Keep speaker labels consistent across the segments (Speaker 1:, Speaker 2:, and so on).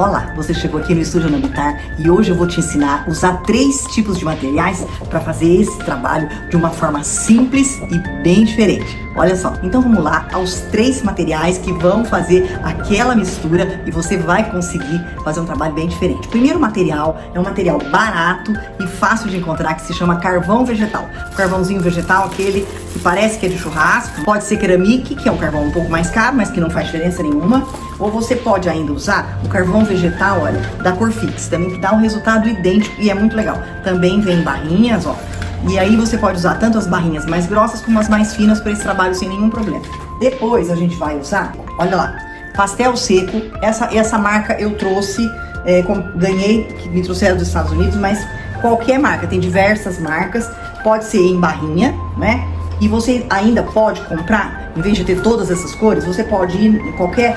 Speaker 1: Olá, você chegou aqui no Estúdio Ana Bittar e hoje eu vou te ensinar a usar 3 tipos de materiais para fazer esse trabalho de uma forma simples e bem diferente. Olha só, então vamos lá aos 3 materiais que vão fazer aquela mistura e você vai conseguir fazer um trabalho bem diferente. O primeiro material é um material barato e fácil de encontrar que se chama carvão vegetal. O carvãozinho vegetal, aquele que parece que é de churrasco, pode ser ceramic, que é um carvão um pouco mais caro, mas que não faz diferença nenhuma. Ou você pode ainda usar o carvão vegetal, olha, da Corfix, também que dá um resultado idêntico e é muito legal. Também vem em barrinhas, ó. E aí você pode usar tanto as barrinhas mais grossas como as mais finas para esse trabalho sem nenhum problema. Depois a gente vai usar, olha lá, pastel seco. Essa marca eu trouxe, ganhei, que me trouxeram dos Estados Unidos, mas qualquer marca, tem diversas marcas, pode ser em barrinha, né? E você ainda pode comprar, em vez de ter todas essas cores, você pode ir em qualquer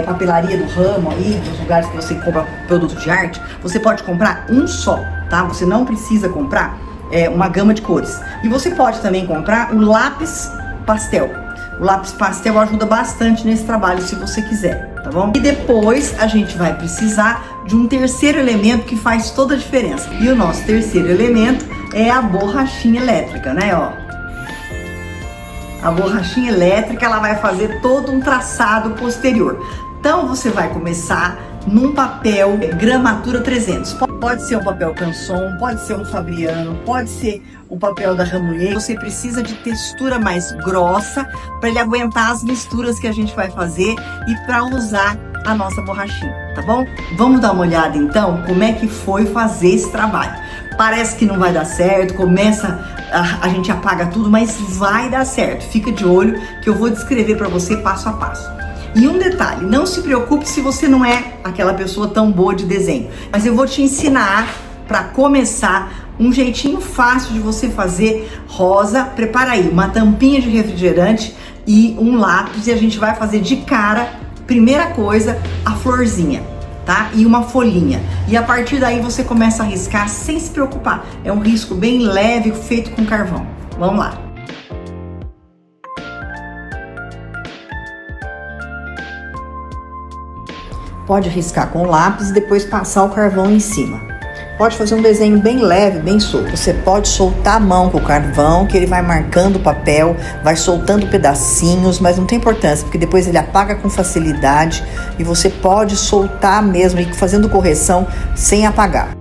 Speaker 1: papelaria do ramo aí, dos lugares que você compra produto de arte, você pode comprar um só, tá? Você não precisa comprar uma gama de cores. E você pode também comprar o lápis pastel. O lápis pastel ajuda bastante nesse trabalho, se você quiser, tá bom? E depois a gente vai precisar de um terceiro elemento que faz toda a diferença. E o nosso terceiro elemento é a borrachinha elétrica, né, ó. A borrachinha elétrica, ela vai fazer todo um traçado posterior. Então você vai começar num papel gramatura 300. Pode ser um papel Canson, pode ser um Fabriano, pode ser o papel da Ramoyer. Você precisa de textura mais grossa para ele aguentar as misturas que a gente vai fazer e para usar a nossa borrachinha, tá bom? Vamos dar uma olhada então como é que foi fazer esse trabalho. Parece que não vai dar certo, a gente apaga tudo, mas vai dar certo. Fica de olho que eu vou descrever para você passo a passo. E um detalhe, não se preocupe se você não é aquela pessoa tão boa de desenho, mas eu vou te ensinar para começar um jeitinho fácil de você fazer rosa. Prepara aí uma tampinha de refrigerante e um lápis e a gente vai fazer de cara, primeira coisa, a florzinha. Tá? E uma folhinha. E a partir daí você começa a riscar sem se preocupar. É um risco bem leve, feito com carvão. Vamos lá. Pode riscar com lápis e depois passar o carvão em cima. Pode fazer um desenho bem leve, bem solto. Você pode soltar a mão com o carvão, que ele vai marcando o papel, vai soltando pedacinhos, mas não tem importância, porque depois ele apaga com facilidade e você pode soltar mesmo e ir fazendo correção sem apagar.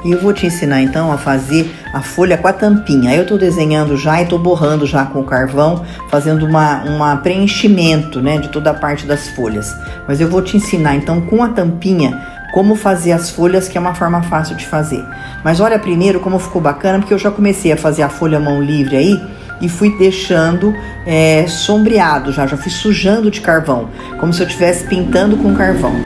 Speaker 1: E eu vou te ensinar então a fazer a folha com a tampinha. Aí eu tô desenhando já e tô borrando já com o carvão, fazendo uma preenchimento, né, de toda a parte das folhas. Mas eu vou te ensinar então com a tampinha como fazer as folhas, que é uma forma fácil de fazer. Mas olha primeiro como ficou bacana, porque eu já comecei a fazer a folha mão livre aí e fui deixando sombreado já fui sujando de carvão, como se eu estivesse pintando com carvão.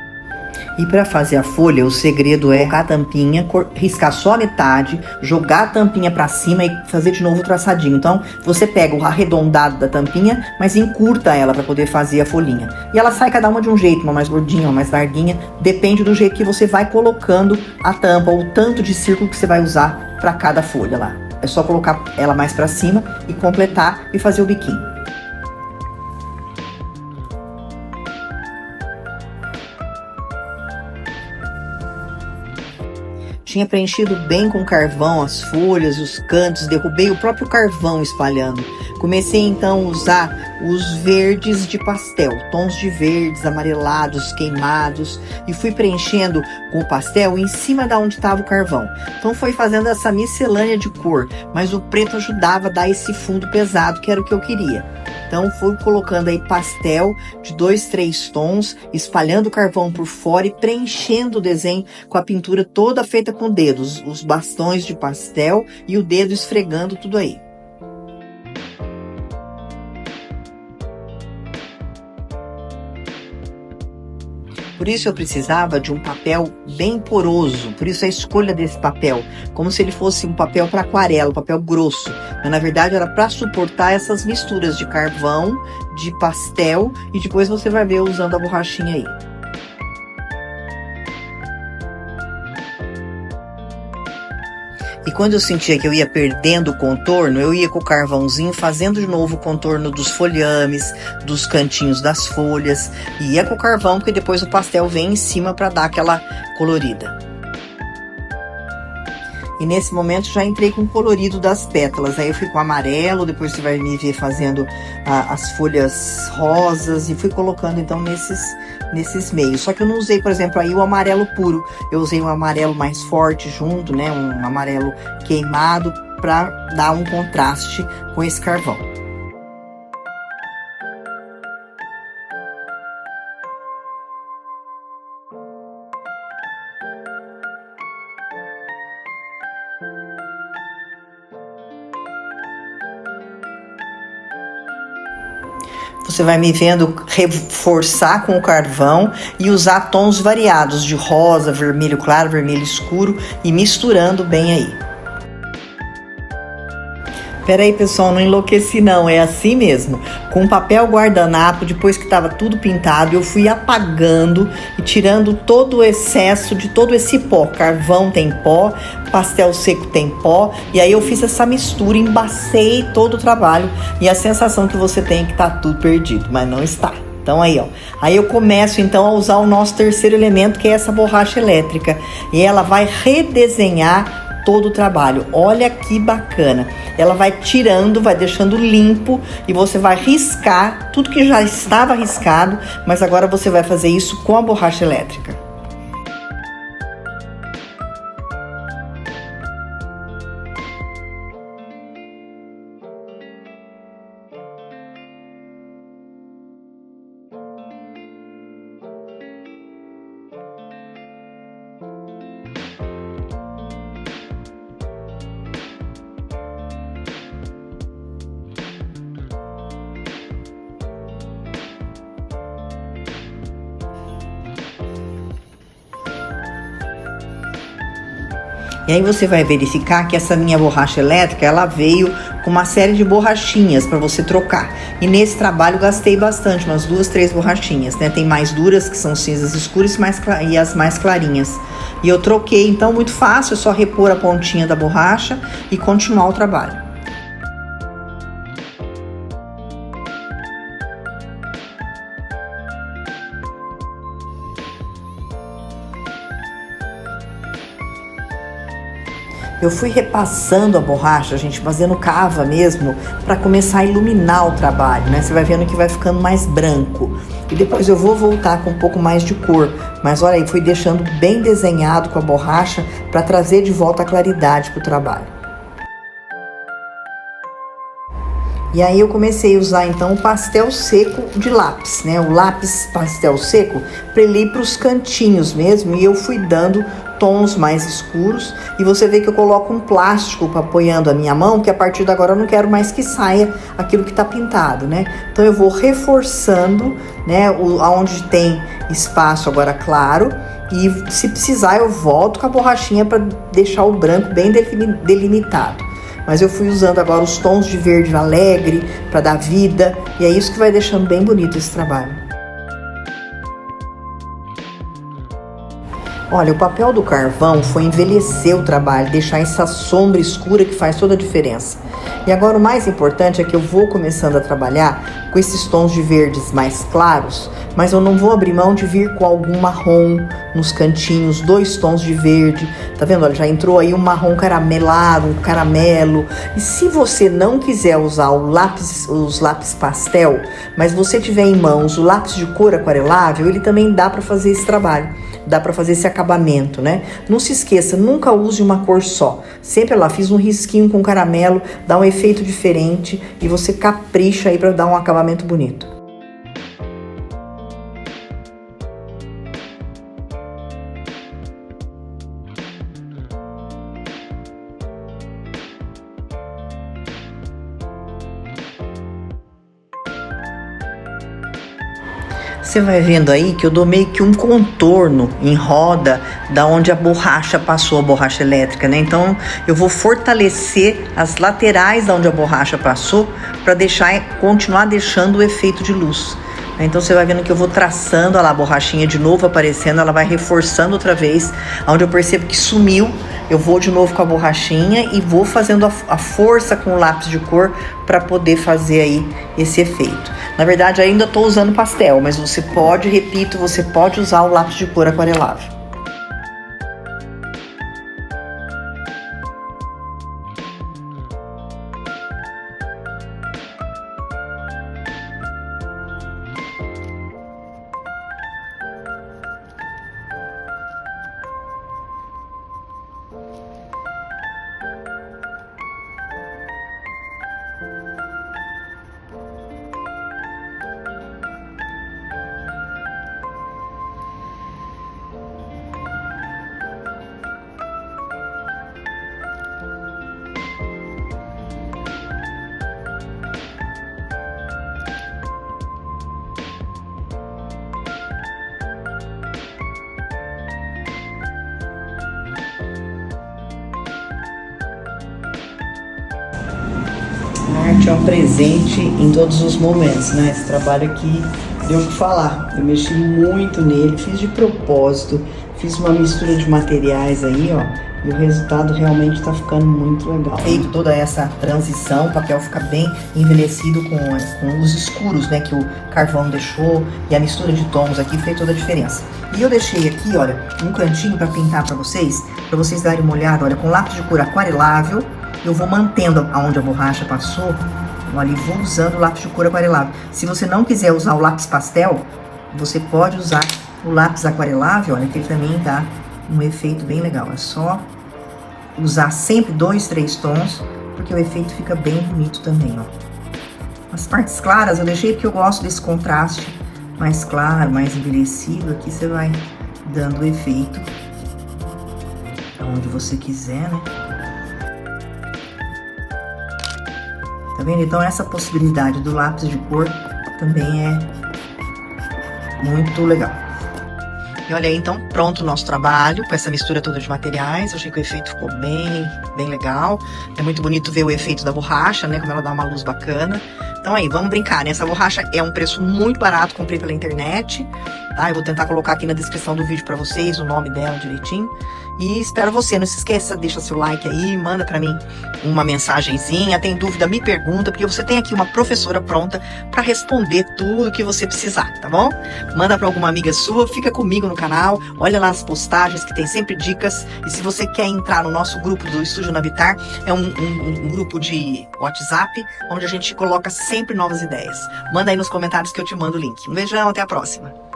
Speaker 1: E para fazer a folha, o segredo é colocar a tampinha, riscar só a metade, jogar a tampinha para cima e fazer de novo o traçadinho. Então, você pega o arredondado da tampinha, mas encurta ela para poder fazer a folhinha. E ela sai cada uma de um jeito, uma mais gordinha, uma mais larguinha, depende do jeito que você vai colocando a tampa, ou o tanto de círculo que você vai usar para cada folha lá. É só colocar ela mais para cima e completar e fazer o biquinho. Tinha preenchido bem com carvão as folhas, os cantos, derrubei o próprio carvão espalhando. Comecei então a usar os verdes de pastel, tons de verdes, amarelados, queimados, e fui preenchendo com o pastel em cima da onde estava o carvão. Então foi fazendo essa miscelânea de cor, mas o preto ajudava a dar esse fundo pesado, que era o que eu queria. Então fui colocando aí pastel de 2, 3 tons, espalhando o carvão por fora e preenchendo o desenho com a pintura toda feita com dedos, os bastões de pastel e o dedo esfregando tudo aí. Por isso eu precisava de um papel bem poroso, por isso a escolha desse papel, como se ele fosse um papel para aquarela, um papel grosso. Mas na verdade era para suportar essas misturas de carvão, de pastel, e depois você vai ver usando a borrachinha aí. E quando eu sentia que eu ia perdendo o contorno, eu ia com o carvãozinho fazendo de novo o contorno dos folhames, dos cantinhos das folhas. E ia com o carvão, porque depois o pastel vem em cima para dar aquela colorida. E nesse momento já entrei com o colorido das pétalas. Aí eu fui com amarelo, depois você vai me ver fazendo as folhas rosas. E fui colocando então nesses meios. Só que eu não usei, por exemplo, aí o amarelo puro. Eu usei um amarelo mais forte junto, né? Um amarelo queimado para dar um contraste com esse carvão. Você vai me vendo reforçar com o carvão e usar tons variados de rosa, vermelho claro, vermelho escuro e misturando bem aí. Pera aí, pessoal, não enlouqueci não, é assim mesmo. Com papel guardanapo, depois que estava tudo pintado, eu fui apagando e tirando todo o excesso de todo esse pó. Carvão tem pó, pastel seco tem pó, e aí eu fiz essa mistura, embacei todo o trabalho e a sensação que você tem é que tá tudo perdido, mas não está. Então aí, ó, aí eu começo então a usar o nosso terceiro elemento, que é essa borracha elétrica, e ela vai redesenhar todo o trabalho. Olha que bacana. Ela vai tirando, vai deixando limpo e você vai riscar tudo que já estava riscado, mas agora você vai fazer isso com a borracha elétrica. E aí você vai verificar que essa minha borracha elétrica, ela veio com uma série de borrachinhas para você trocar. E nesse trabalho eu gastei bastante, umas 2, 3 borrachinhas, né? Tem mais duras, que são cinzas escuras, e as mais clarinhas. E eu troquei, então muito fácil, é só repor a pontinha da borracha e continuar o trabalho. Eu fui repassando a borracha, gente, fazendo cava mesmo, para começar a iluminar o trabalho, né? Você vai vendo que vai ficando mais branco. E depois eu vou voltar com um pouco mais de cor. Mas olha aí, fui deixando bem desenhado com a borracha para trazer de volta a claridade para o trabalho. E aí eu comecei a usar então o pastel seco de lápis, né? O lápis pastel seco, para ele ir para os cantinhos mesmo. E eu fui dando tons mais escuros. E você vê que eu coloco um plástico apoiando a minha mão, que a partir de agora eu não quero mais que saia aquilo que está pintado, né? Então eu vou reforçando, né? Onde tem espaço agora claro. E se precisar eu volto com a borrachinha para deixar o branco bem delimitado. Mas eu fui usando agora os tons de verde alegre para dar vida. E é isso que vai deixando bem bonito esse trabalho. Olha, o papel do carvão foi envelhecer o trabalho, deixar essa sombra escura que faz toda a diferença. E agora o mais importante é que eu vou começando a trabalhar com esses tons de verdes mais claros, mas eu não vou abrir mão de vir com algum marrom nos cantinhos, 2 tons de verde. Tá vendo? Olha, já entrou aí um marrom caramelado, um caramelo. E se você não quiser usar os lápis pastel, mas você tiver em mãos o lápis de cor aquarelável, ele também dá para fazer esse trabalho. Dá para fazer esse acabamento, né? Não se esqueça, nunca use uma cor só. Sempre lá, fiz um risquinho com caramelo, dá um efeito diferente e você capricha aí para dar um acabamento bonito. Você vai vendo aí que eu dou meio que um contorno em roda da onde a borracha passou, a borracha elétrica, né? Então eu vou fortalecer as laterais da onde a borracha passou para continuar deixando o efeito de luz. Então você vai vendo que eu vou traçando, olha lá, a borrachinha de novo aparecendo, ela vai reforçando outra vez. Onde eu percebo que sumiu, eu vou de novo com a borrachinha e vou fazendo a força com o lápis de cor para poder fazer aí esse efeito. Na verdade, ainda estou usando pastel, mas você pode, repito, você pode usar o lápis de cor aquarelável. A arte é um presente em todos os momentos, né? Esse trabalho aqui deu o que falar. Eu mexi muito nele, fiz de propósito, fiz uma mistura de materiais aí, ó. E o resultado realmente tá ficando muito legal. Feito toda essa transição, o papel fica bem envelhecido com os escuros, né? Que o carvão deixou, e a mistura de tons aqui fez toda a diferença. E eu deixei aqui, olha, um cantinho para pintar para vocês darem uma olhada, olha, com lápis de cor aquarelável. Eu vou mantendo aonde a borracha passou, olha, e vou usando o lápis de cor aquarelável. Se você não quiser usar o lápis pastel, você pode usar o lápis aquarelável, olha, que ele também dá um efeito bem legal. É só usar sempre 2, 3 tons, porque o efeito fica bem bonito também, ó. As partes claras eu deixei porque eu gosto desse contraste mais claro, mais envelhecido. Aqui você vai dando o efeito aonde você quiser, né? Tá vendo? Então essa possibilidade do lápis de cor também é muito legal. E olha aí, então, pronto o nosso trabalho com essa mistura toda de materiais. Eu achei que o efeito ficou bem legal. É muito bonito ver o efeito da borracha, né? Como ela dá uma luz bacana. Então aí, vamos brincar, né? Essa borracha é um preço muito barato, comprei pela internet, tá? Eu vou tentar colocar aqui na descrição do vídeo pra vocês o nome dela direitinho. E espero você, não se esqueça, deixa seu like aí, manda pra mim uma mensagenzinha, tem dúvida, me pergunta, porque você tem aqui uma professora pronta pra responder tudo que você precisar, tá bom? Manda pra alguma amiga sua, fica comigo no canal, olha lá as postagens que tem sempre dicas, e se você quer entrar no nosso grupo do Estúdio Navitar, é um grupo de WhatsApp, onde a gente coloca sempre novas ideias. Manda aí nos comentários que eu te mando o link. Um beijão, até a próxima!